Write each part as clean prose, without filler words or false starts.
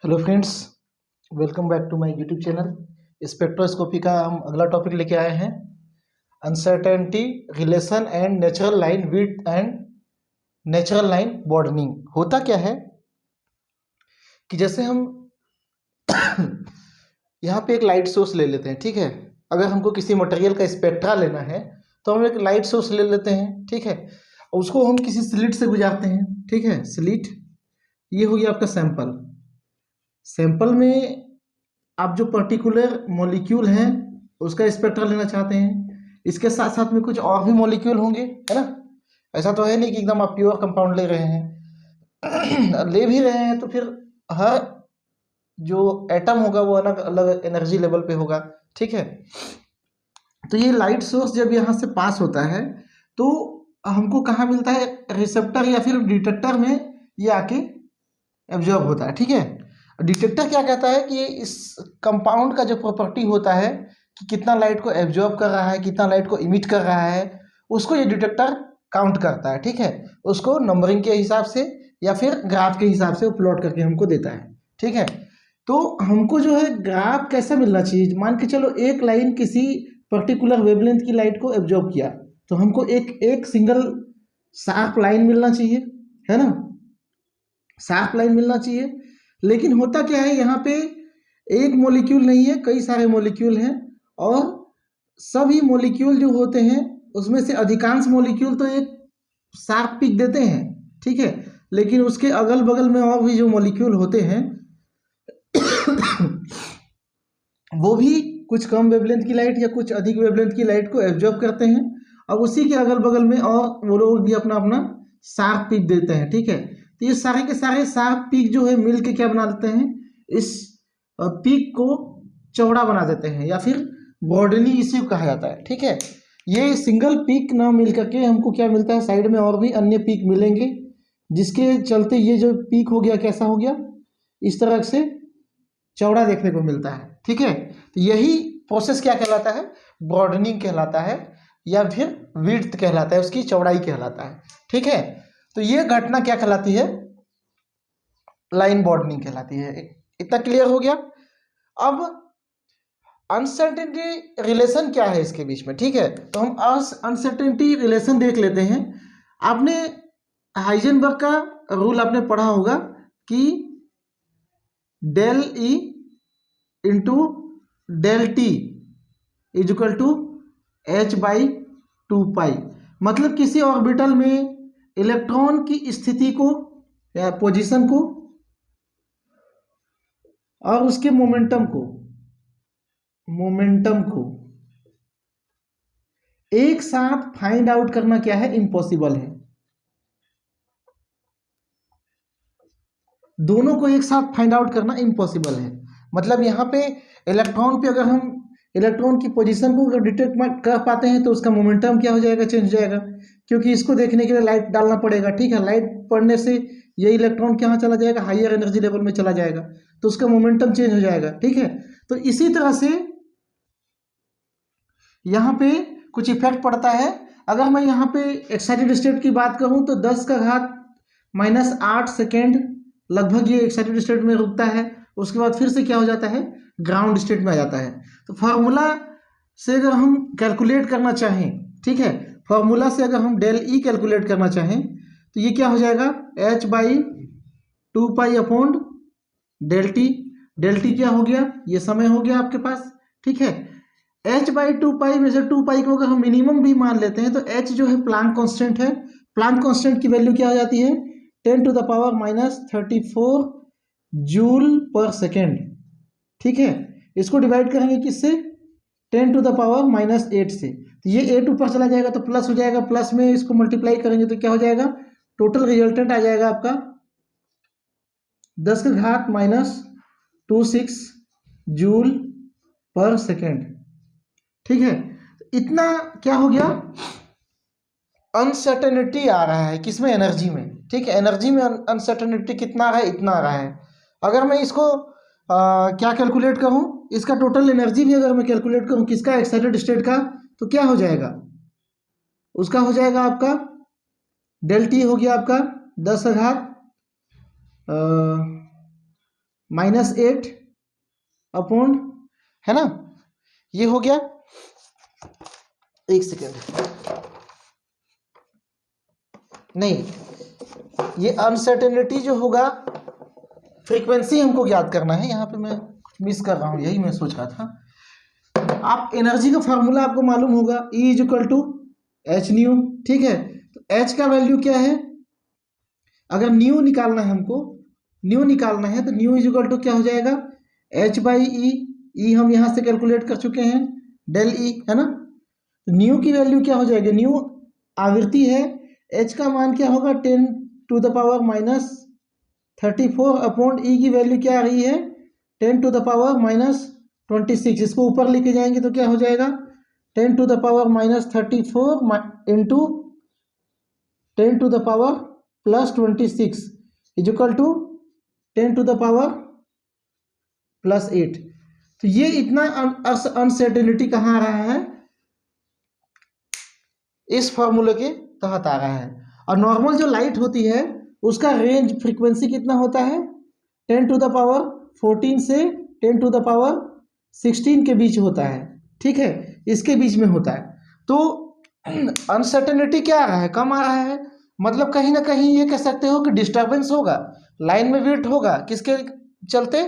Hello friends, welcome back to my YouTube channel. Spectroscopy का हम अगला टॉपिक लेके आए हैं, uncertainty relation and natural line width and natural line broadening. होता क्या है कि जैसे हम यहाँ पे एक लाइट सोर्स ले लेते हैं, ठीक है। अगर हमको किसी मटेरियल का स्पेक्ट्रा लेना है तो हम एक लाइट सोर्स ले लेते हैं, ठीक है। उसको हम किसी स्लिट से गुजारते हैं, ठीक है। स्लिट, ये हो गया आपका सैंपल। सैंपल में आप जो पर्टिकुलर मॉलिक्यूल हैं उसका स्पेक्ट्रा लेना चाहते हैं। इसके साथ साथ में कुछ और भी मॉलिक्यूल होंगे, है ना। ऐसा तो है नहीं कि एकदम आप प्योर कंपाउंड ले रहे हैं। ले भी रहे हैं तो फिर हर जो एटम होगा वो अलग अलग एनर्जी लेवल पे होगा, ठीक है। तो ये लाइट सोर्स जब यहाँ से पास होता है तो हमको कहाँ मिलता है, रिसेप्टर या फिर डिटेक्टर में ये आके एब्जॉर्ब होता है, ठीक है। डिटेक्टर क्या कहता है कि ये इस कंपाउंड का जो प्रॉपर्टी होता है कि कितना लाइट को एब्जॉर्ब कर रहा है, कितना लाइट को इमिट कर रहा है, उसको ये डिटेक्टर काउंट करता है, ठीक है। उसको नंबरिंग के हिसाब से या फिर ग्राफ के हिसाब से वो प्लॉट करके हमको देता है, ठीक है। तो हमको जो है ग्राफ कैसा मिलना चाहिए, मान के चलो एक लाइन किसी पर्टिकुलर वेवलेंथ की लाइट को एब्जॉर्ब किया तो हमको एक एक सिंगल शार्प लाइन मिलना चाहिए, है ना। शार्प लाइन मिलना चाहिए। लेकिन होता क्या है, यहाँ पे एक मॉलिक्यूल नहीं है, कई सारे मॉलिक्यूल हैं और सभी मॉलिक्यूल जो होते हैं उसमें से अधिकांश मॉलिक्यूल तो एक शार्प पिक देते हैं, ठीक है। लेकिन उसके अगल बगल में और भी जो मॉलिक्यूल होते हैं वो भी कुछ कम वेवलेंथ की लाइट या कुछ अधिक वेवलेंथ की लाइट को एब्जॉर्ब करते हैं और उसी के अगल बगल में और वो लोग भी अपना अपना शार्प पिक देते हैं, ठीक है। तो ये सारे के सारे शार्प पिक जो है मिल के क्या बना देते हैं, इस पिक को चौड़ा बना देते हैं या फिर बॉर्डनिंग इसे कहा जाता है, ठीक है। ये सिंगल पिक ना मिल करके हमको क्या मिलता है, साइड में और भी अन्य पिक मिलेंगे जिसके चलते ये जो पिक हो गया कैसा हो गया, इस तरह से चौड़ा देखने को मिलता है, ठीक है। तो यही प्रोसेस क्या कहलाता है, ब्रॉडनिंग कहलाता है या फिर विड्थ कहलाता है, उसकी चौड़ाई कहलाता है, ठीक है। तो ये घटना क्या कहलाती है, लाइन ब्रॉडनिंग कहलाती है। इतना क्लियर हो गया। अब अनसर्टेनिटी रिलेशन क्या है इसके बीच में, ठीक है। तो हम अनसर्टेनिटी रिलेशन देख लेते हैं। आपने हाइजेनबर्ग का रूल आपने पढ़ा होगा कि del E into del t is equal to h by 2 pi. मतलब किसी ऑर्बिटल में इलेक्ट्रॉन की स्थिति को या पोजीशन को और उसके मोमेंटम को एक साथ फाइंड आउट करना क्या है, इम्पॉसिबल है। दोनों को एक साथ फाइंड आउट करना इम्पॉसिबल है। मतलब यहाँ पे इलेक्ट्रॉन पे अगर हम इलेक्ट्रॉन की पोजीशन को अगर डिटेक्ट कर पाते हैं तो उसका मोमेंटम क्या हो जाएगा, चेंज हो जाएगा। क्योंकि इसको देखने के लिए लाइट डालना पड़ेगा, ठीक है। लाइट पड़ने से ये इलेक्ट्रॉन कहाँ चला जाएगा, हायर एनर्जी लेवल में चला जाएगा, तो उसका मोमेंटम चेंज हो जाएगा, ठीक है। तो इसी तरह से यहाँ पे कुछ इफेक्ट पड़ता है। अगर मैं यहाँ पे एक्साइटेड स्टेट की बात करूँ तो 10⁻⁻8 सेकेंड लगभग ये एक्साइटेड स्टेट में रुकता है। उसके बाद फिर से क्या हो जाता है, ग्राउंड स्टेट में आ जाता है। तो फार्मूला से अगर हम कैलकुलेट करना चाहें, ठीक है, फार्मूला से अगर हम डेल ई कैलकुलेट करना चाहें तो ये क्या हो जाएगा, h/2 pi upon del t. Del t क्या हो गया, ये समय हो गया आपके पास, ठीक है। h/2 पाई में से 2 पाई को अगर हम मिनिमम भी मान लेते हैं तो h जो है प्लांक कांस्टेंट है। प्लांक कांस्टेंट की वैल्यू क्या हो जाती है, 10⁻⁻34 जूल पर सेकेंड, ठीक है। इसको डिवाइड करेंगे किससे, 10⁻⁻8 से। तो ये 8 ऊपर चला जाएगा तो प्लस हो जाएगा, प्लस में इसको मल्टीप्लाई करेंगे तो क्या हो जाएगा, टोटल रिजल्टेंट आ जाएगा आपका 10⁻26 जूल पर सेकेंड, ठीक है। इतना क्या हो गया, अनसर्टेनिटी आ रहा है किसमें, एनर्जी में, ठीक है। एनर्जी में अनसर्टेनिटी कितना आ रहा है, इतना आ रहा है। अगर मैं इसको क्या कैलकुलेट करूं, इसका टोटल एनर्जी भी अगर मैं कैलकुलेट करूं किसका, एक्साइटेड स्टेट का, तो क्या हो जाएगा, उसका हो जाएगा आपका डेल टी हो गया आपका 10⁻, -8 अपॉन, है ना, ये हो गया। एक सेकेंड, नहीं, ये अनसर्टेनिटी जो होगा, फ्रीक्वेंसी हमको ज्ञात करना है। यहाँ पे मैं मिस कर रहा हूँ, यही मैं सोच रहा था। आप एनर्जी का फार्मूला आपको मालूम होगा, E equal to h nu, ठीक है। तो एच का वैल्यू क्या है, अगर न्यू निकालना है हमको, न्यू निकालना है तो न्यू इक्वल टू क्या हो जाएगा, एच बाई ई हम यहाँ से कैलकुलेट कर चुके हैं, डेल ई, है ना। तो न्यू की वैल्यू क्या हो जाएगी, न्यू आवृत्ति है, एच का मान क्या होगा 10⁻⁻34 अपॉन ई की वैल्यू क्या आ रही है 10⁻⁻26। इसको ऊपर लेके जाएंगे तो क्या हो जाएगा 10⁻⁻34 इंटू 10⁻+26 इक्वल टू 10⁻+8। तो ये इतना अनसर्टेनिटी कहाँ आ रहा है, इस फॉर्मूले के तहत आ रहा है। और नॉर्मल जो लाइट होती है उसका रेंज फ्रीक्वेंसी कितना होता है 10⁻14 से 10⁻16 के बीच होता है, ठीक है, इसके बीच में होता है। तो अनसर्टेनिटी क्या आ रहा है, कम आ रहा है, मतलब कहीं ना कहीं ये कह सकते हो कि डिस्टर्बेंस होगा, लाइन में विड्थ होगा, किसके चलते,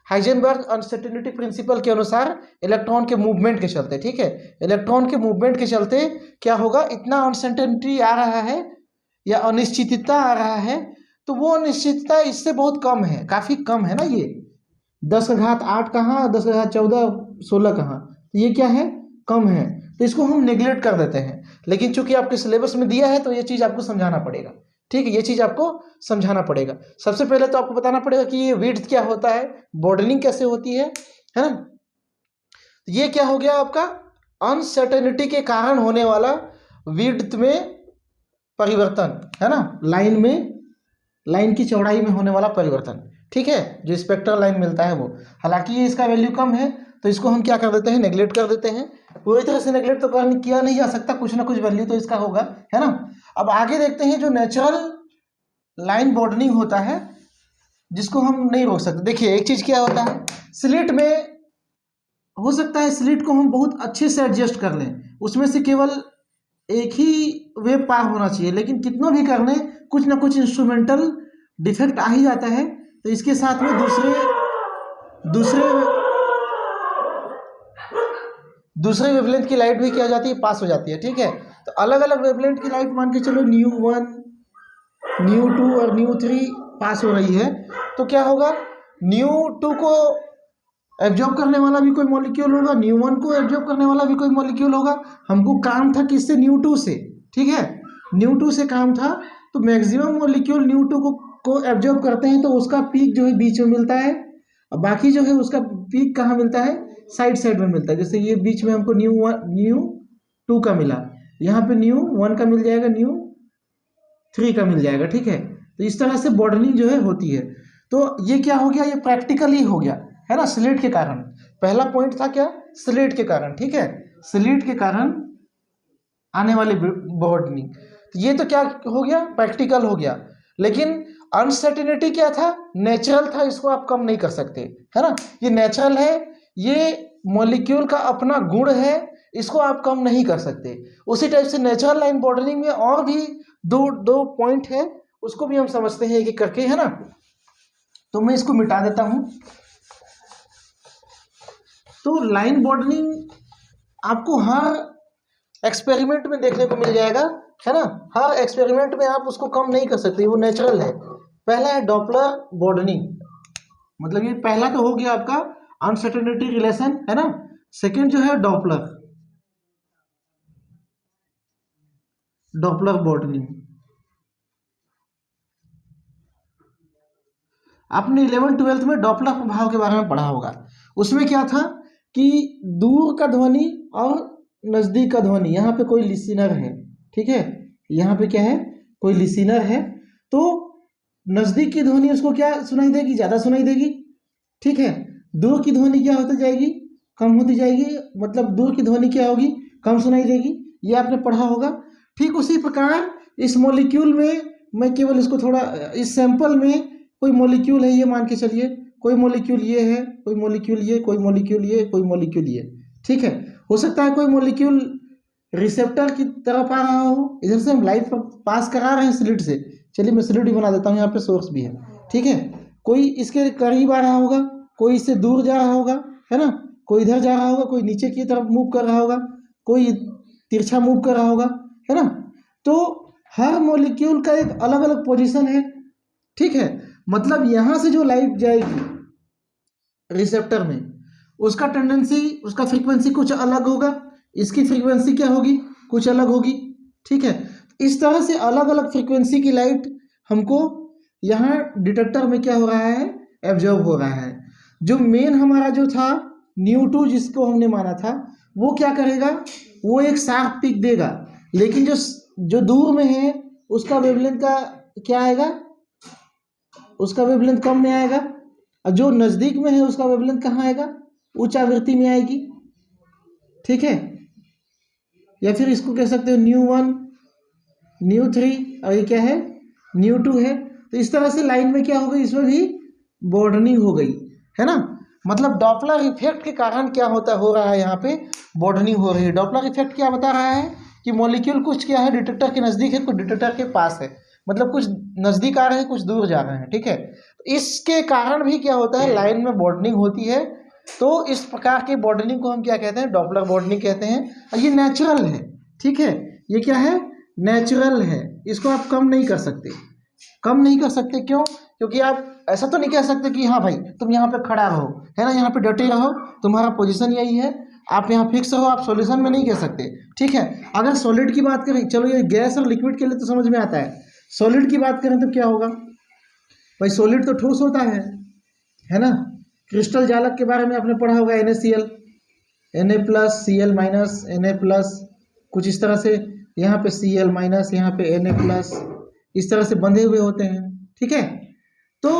हाइजेनबर्ग अनसर्टेनिटी प्रिंसिपल के अनुसार इलेक्ट्रॉन के मूवमेंट के चलते, ठीक है। इलेक्ट्रॉन के मूवमेंट के चलते क्या होगा, इतना अनसर्टेनिटी आ रहा है या अनिश्चितता आ रहा है, तो वो अनिश्चितता इससे बहुत कम है, काफ़ी कम है ना। ये 10⁸ कहाँ, 10⁻14 16 कहाँ, तो ये क्या है, कम है, तो इसको हम नेग्लेक्ट कर देते हैं। लेकिन चूंकि आपके सिलेबस में दिया है तो ये चीज़ आपको समझाना पड़ेगा, ठीक है, ये चीज़ आपको समझाना पड़ेगा। सबसे पहले तो आपको बताना पड़ेगा कि ये विड्थ क्या होता है, बॉर्डनिंग कैसे होती है ना। ये क्या हो गया आपका, अनसर्टेनिटी के कारण होने वाला विड्थ में परिवर्तन, है ना, लाइन में, लाइन की चौड़ाई में होने वाला परिवर्तन, ठीक है, जो स्पेक्ट्रल लाइन मिलता है वो। हालांकि ये इसका वैल्यू कम है तो इसको हम क्या कर देते हैं, नेग्लेक्ट कर देते हैं। पूरी तरह से नेग्लेक्ट तो किया नहीं जा सकता, कुछ ना कुछ वैल्यू तो इसका होगा, है ना। अब आगे देखते हैं, जो नेचुरल लाइन बॉर्डनिंग होता है जिसको हम नहीं रोक सकते। देखिए एक चीज़ क्या होता है, स्लिट में हो सकता है स्लिट को हम बहुत अच्छे से एडजस्ट कर लें, उसमें से केवल एक ही वेव पार होना चाहिए, लेकिन कितना भी करने कुछ ना कुछ इंस्ट्रूमेंटल डिफेक्ट आ ही जाता है। तो इसके साथ में दूसरे वेवलेंथ की लाइट भी क्या हो जाती है, पास हो जाती है, ठीक है। तो अलग अलग वेवलेंथ की लाइट मान के चलो ν1 ν2 और ν3 पास हो रही है, तो क्या होगा, ν2 को एब्जॉर्ब करने वाला भी कोई मॉलिक्यूल होगा, ν1 को एब्जॉर्ब करने वाला भी कोई मॉलिक्यूल होगा। हमको काम था किससे, ν2 से, ठीक है, ν2 से काम था। तो मैक्सिमम मॉलिक्यूल ν2 को एब्जॉर्ब करते हैं, तो उसका पीक जो है बीच में मिलता है, और बाकी जो है उसका पीक कहाँ मिलता है, साइड में मिलता है। जैसे ये बीच में हमको ν2 का मिला, यहाँ पे ν1 का मिल जाएगा, ν3 का मिल जाएगा, ठीक है। तो इस तरह से बॉर्डनिंग जो है होती है। तो ये क्या हो गया, ये प्रैक्टिकली हो गया, है ना, स्लिट के कारण। पहला पॉइंट था क्या, स्लिट के कारण, ठीक है, स्लिट के कारण आने वाली बॉर्डनिंग। तो ये तो क्या हो गया, प्रैक्टिकल हो गया। लेकिन अनसर्टेनिटी क्या था, नेचुरल था, इसको आप कम नहीं कर सकते, है ना, ये नेचुरल है, ये मॉलिक्यूल का अपना गुण है, इसको आप कम नहीं कर सकते। उसी टाइप से नेचुरल लाइन बॉर्डरिंग में और भी दो पॉइंट है, उसको भी हम समझते हैं कि करके, है ना। तो मैं इसको मिटा देता हूं। तो लाइन बॉर्डरिंग आपको हर एक्सपेरिमेंट में देखने को मिल जाएगा, है ना, हर एक्सपेरिमेंट में आप उसको कम नहीं कर सकते, वो नेचुरल है। पहला है डॉपलर बॉर्डनिंग, मतलब ये पहला तो हो गया आपका अनसर्टेनिटी रिलेशन, है ना। सेकंड जो है डॉपलर बॉर्डनिंग। आपने 11th-12th में डॉपलर प्रभाव के बारे में पढ़ा होगा। उसमें क्या था कि दूर का ध्वनि और नजदीक का ध्वनि, यहाँ पे कोई लिसनर है, ठीक है, यहाँ पे क्या है, कोई लिसनर है, तो नजदीक की ध्वनि उसको क्या सुनाई देगी, ज्यादा सुनाई देगी, ठीक है। दूर की ध्वनि क्या होती जाएगी, कम होती जाएगी, मतलब दूर की ध्वनि क्या होगी, कम सुनाई देगी, ये आपने पढ़ा होगा। ठीक उसी प्रकार इस मॉलिक्यूल में, मैं केवल इसको थोड़ा, इस सैंपल में कोई मॉलिक्यूल है, ये मान के चलिए कोई मॉलिक्यूल ये है, कोई मॉलिक्यूल ये, कोई मॉलिक्यूल ये, कोई मॉलिक्यूल ये, ठीक है। हो सकता है कोई मॉलिक्यूल रिसेप्टर की तरफ आ रहा हो, इधर से हम लाइट पास करा रहे हैं स्लिट से, चलिए मैं स्लिट भी बना देता हूँ, यहाँ पे सोर्स भी है, ठीक है। कोई इसके करीब आ रहा होगा, कोई इससे दूर जा रहा होगा, है ना, कोई इधर जा रहा होगा, कोई नीचे की तरफ मूव कर रहा होगा, कोई तिरछा मूव कर रहा होगा, है ना। तो हर मॉलिक्यूल का एक अलग अलग पोजीशन है, ठीक है। मतलब यहाँ से जो लाइट जाएगी रिसेप्टर में, उसका टेंडेंसी, उसका फ्रीक्वेंसी कुछ अलग होगा, इसकी फ्रीक्वेंसी क्या होगी, कुछ अलग होगी, ठीक है। इस तरह से अलग अलग फ्रीक्वेंसी की लाइट हमको यहाँ डिटेक्टर में क्या हो रहा है, एब्जॉर्ब हो रहा है। जो मेन हमारा जो था ν2 जिसको हमने माना था, वो क्या करेगा, वो एक शार्प पिक देगा, लेकिन जो दूर में है उसका वेवलेंथ का क्या आएगा, उसका वेवलेंथ कम में आएगा, और जो नज़दीक में है उसका वेवलेंथ कहाँ आएगा, उच्च आवृत्ति में आएगी, ठीक है। या फिर इसको कह सकते हो ν1, ν3 और ये क्या है, ν2 है। तो इस तरह से लाइन में क्या हो गई, इसमें भी बॉर्डनिंग हो गई, है ना। मतलब डॉपलर इफेक्ट के कारण क्या होता हो रहा है, यहाँ पे बॉर्डनिंग हो रही है। डॉपलर इफेक्ट क्या बता रहा है कि मॉलिक्यूल कुछ क्या है, डिटेक्टर के नज़दीक है, कुछ डिटेक्टर के पास है, मतलब कुछ नज़दीक आ रहे हैं, कुछ दूर जा रहे हैं, ठीक है। इसके कारण भी क्या होता है, लाइन में बॉर्डनिंग होती है। तो इस प्रकार की बॉर्डनिंग को हम क्या कहते हैं, डॉपलर बॉर्डनिंग कहते हैं, और ये नेचुरल है, ठीक है। ये क्या है, नेचुरल है, इसको आप कम नहीं कर सकते, कम नहीं कर सकते। क्यों? क्योंकि आप ऐसा तो नहीं कह सकते कि हाँ भाई तुम यहाँ पे खड़ा रहो, है ना, यहाँ पे डटे रहो, तुम्हारा पोजीशन यही है, आप यहाँ फिक्स रहो, आप सॉल्यूशन में नहीं कह सकते, ठीक है। अगर सॉलिड की बात करें, चलो ये गैस और लिक्विड के लिए तो समझ में आता है, सॉलिड की बात करें तो क्या होगा भाई, सॉलिड तो ठोस होता है ना। क्रिस्टल जालक के बारे में आपने पढ़ा होगा, NaCl, Na+, Cl-, Na+, कुछ इस तरह से, यहाँ पे Cl-, यहाँ पे Na+, इस तरह से बंधे हुए होते हैं, ठीक है। तो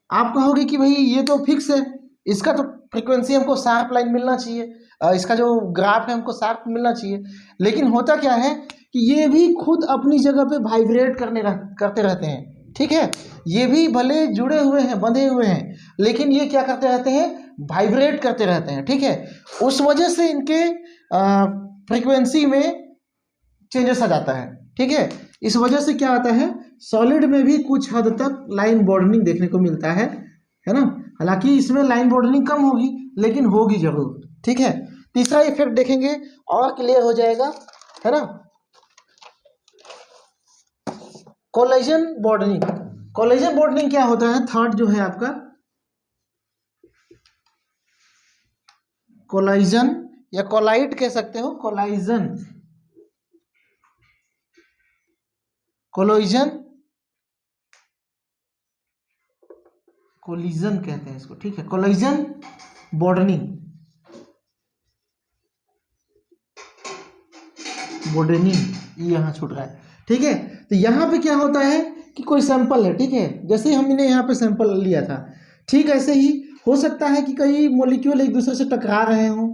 आप कहोगे कि भाई ये तो फिक्स है, इसका तो फ्रीक्वेंसी हमको शार्प लाइन मिलना चाहिए, इसका जो ग्राफ है हमको शार्प मिलना चाहिए। लेकिन होता क्या है कि ये भी खुद अपनी जगह पे वाइब्रेट करते रहते हैं, ठीक है। ये भी भले जुड़े हुए हैं, बंधे हुए हैं, लेकिन ये क्या करते रहते हैं, वाइब्रेट करते रहते हैं, ठीक है। उस वजह से इनके फ्रीक्वेंसी में चेंजेस आ जाता है, ठीक है। इस वजह से क्या आता है, सॉलिड में भी कुछ हद तक लाइन बॉर्डनिंग देखने को मिलता है ना। हालांकि इसमें लाइन बॉर्डनिंग कम होगी, लेकिन होगी जरूर, ठीक है। तीसरा इफेक्ट देखेंगे और क्लियर हो जाएगा, है ना। कोलाइजन बॉर्डनिंग, कोलाइजन बॉर्डनिंग क्या होता है, थर्ड जो है आपका कोलाइजन, या कोलाइट कह सकते हो, कोलाइजन, कोलाइजन, कोलिजन कहते हैं इसको, ठीक है। कोलाइजन बॉर्डनिंग, बॉर्डनिंग यहाँ छूट रहा है, ठीक है। तो यहाँ पे क्या होता है कि कोई सैंपल है, ठीक है, जैसे हमने यहाँ पे सैंपल लिया था, ठीक ऐसे ही हो सकता है कि कई मॉलिक्यूल एक दूसरे से टकरा रहे हों,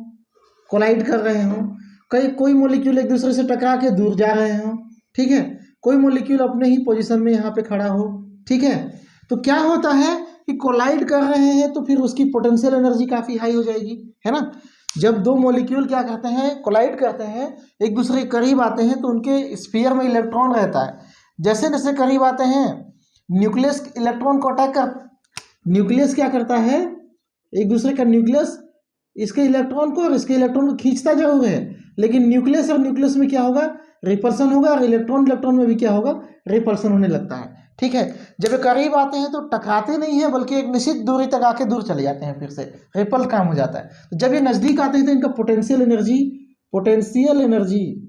कोलाइड कर रहे हों, कोई मॉलिक्यूल एक दूसरे से टकरा के दूर जा रहे हों, ठीक है। कोई मॉलिक्यूल अपने ही पोजीशन में यहाँ पे खड़ा हो, ठीक है। तो क्या होता है कि कोलाइड कर रहे हैं तो फिर उसकी पोटेंशियल एनर्जी काफ़ी हाई हो जाएगी, है ना। जब दो मॉलिक्यूल क्या करते हैं, कोलाइड करते हैं, एक दूसरे के करीब आते हैं, तो उनके स्फीयर में इलेक्ट्रॉन रहता है, जैसे जैसे करीब आते हैं न्यूक्लियस इलेक्ट्रॉन को अटैक कर, न्यूक्लियस क्या करता है, एक दूसरे का न्यूक्लियस इसके इलेक्ट्रॉन को और इसके इलेक्ट्रॉन को खींचता जरूर है, लेकिन न्यूक्लियस और न्यूक्लियस में क्या होगा, रिपल्सन होगा, और इलेक्ट्रॉन इलेक्ट्रॉन में भी क्या होगा, रिपल्सन होने लगता है, ठीक है। जब ये करीब आते हैं तो टकराते नहीं हैं, बल्कि एक निश्चित दूरी तक आके दूर चले जाते हैं, फिर से रिपल काम हो जाता है। तो जब ये नज़दीक आते हैं तो इनका पोटेंशियल एनर्जी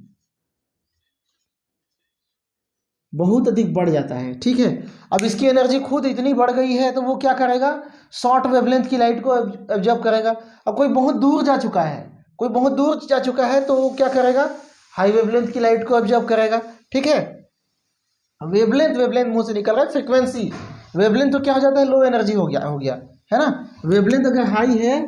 बहुत अधिक बढ़ जाता है, ठीक है। अब इसकी एनर्जी खुद इतनी बढ़ गई है तो वो क्या करेगा, शॉर्ट वेवलेंथ की लाइट को एब्जॉर्ब करेगा। अब कोई बहुत दूर जा चुका है, तो वो क्या करेगा, हाई वेवलेंथ की लाइट को एब्जॉर्ब करेगा, ठीक है। वेवलेंथ मुंह से निकल रहा है, फ्रीक्वेंसी, वेवलेंथ तो क्या हो जाता है, लो एनर्जी हो गया, है ना। वेवलेंथ अगर हाई है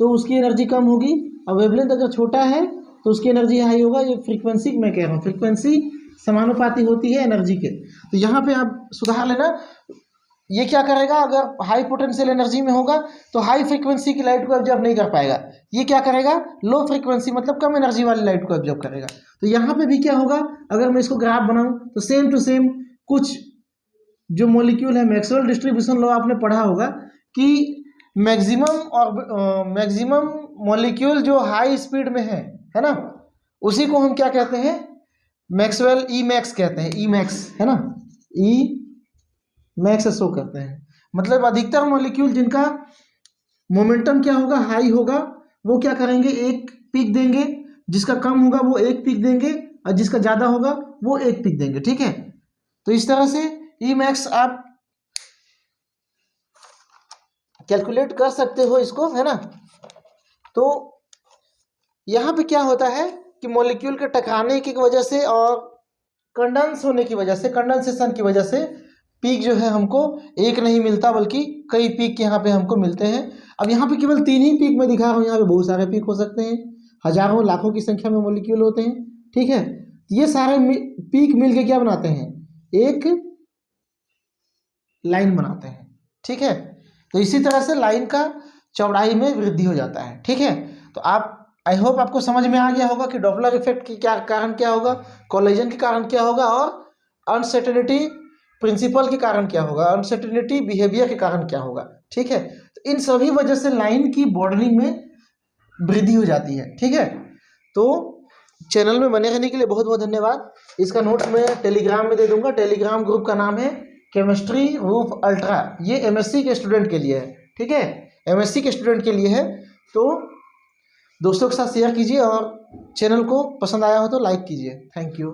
तो उसकी एनर्जी कम होगी, और वेवलेंथ अगर छोटा है तो उसकी एनर्जी हाई होगा। ये फ्रीक्वेंसी मैं कह रहा हूँ, फ्रीक्वेंसी समानुपाती होती है एनर्जी के। तो यहाँ पे आप सुधार लेना, ये क्या करेगा, अगर हाई पोटेंशियल एनर्जी में होगा तो हाई फ्रीक्वेंसी की लाइट को ऑब्जर्व नहीं कर पाएगा। ये क्या करेगा, लो फ्रीक्वेंसी मतलब कम एनर्जी वाली लाइट को ऑब्जर्व करेगा। तो यहाँ पे भी क्या होगा, अगर मैं इसको ग्राफ बनाऊं तो सेम टू सेम कुछ जो मॉलिक्यूल है, मैक्सवेल डिस्ट्रीब्यूशन लॉ आपने पढ़ा होगा कि मैक्सिमम मॉलिक्यूल जो हाई स्पीड में है ना, उसी को हम क्या कहते हैं, मैक्सवेल ई मैक्स कहते हैं, ई मैक्स है ना, ई मैक्स शो करते हैं। मतलब अधिकतर मॉलिक्यूल जिनका मोमेंटम क्या होगा, हाई होगा, वो क्या करेंगे, एक पीक देंगे, जिसका कम होगा वो एक पीक देंगे, और जिसका ज़्यादा होगा वो एक पीक देंगे। ठीक है, तो इस तरह से ई मैक्स आप कैलकुलेट कर सकते हो इसको, है ना। तो यहाँ पे क्या होता है कि मॉलिक्यूल के टकराने की वजह से और कंडेंस होने की वजह से, कंडेंसेशन की वजह से पीक जो है हमको एक नहीं मिलता, बल्कि कई पीक यहाँ पे हमको मिलते हैं। अब यहाँ पे केवल 3 ही पीक मैं दिखा रहा हूँ, यहाँ पे बहुत सारे पीक हो सकते हैं, हजारों लाखों की संख्या में मॉलिक्यूल होते हैं। ठीक है, ये सारे पीक मिल के क्या बनाते हैं, एक लाइन बनाते हैं। ठीक है, तो इसी तरह से लाइन का चौड़ाई में वृद्धि हो जाता है। ठीक है, तो आप, आई होप आपको समझ में आ गया होगा कि डॉपलर इफेक्ट की क्या कारण क्या होगा, कोलिजन के कारण क्या होगा, और अनसर्टेनिटी प्रिंसिपल के कारण क्या होगा, अनसर्टेनिटी बिहेवियर के कारण क्या होगा। ठीक है, तो इन सभी वजह से लाइन की बॉर्डरिंग में वृद्धि हो जाती है। ठीक है, तो चैनल में बने रहने के लिए बहुत बहुत धन्यवाद। इसका नोट्स मैं टेलीग्राम में दे दूंगा। टेलीग्राम ग्रुप का नाम है केमिस्ट्री रूफ अल्ट्रा। ये एमएससी के स्टूडेंट के लिए है। ठीक है, एमएससी के स्टूडेंट के लिए है। तो दोस्तों के साथ शेयर कीजिए, और चैनल को पसंद आया हो तो लाइक कीजिए। Thank you.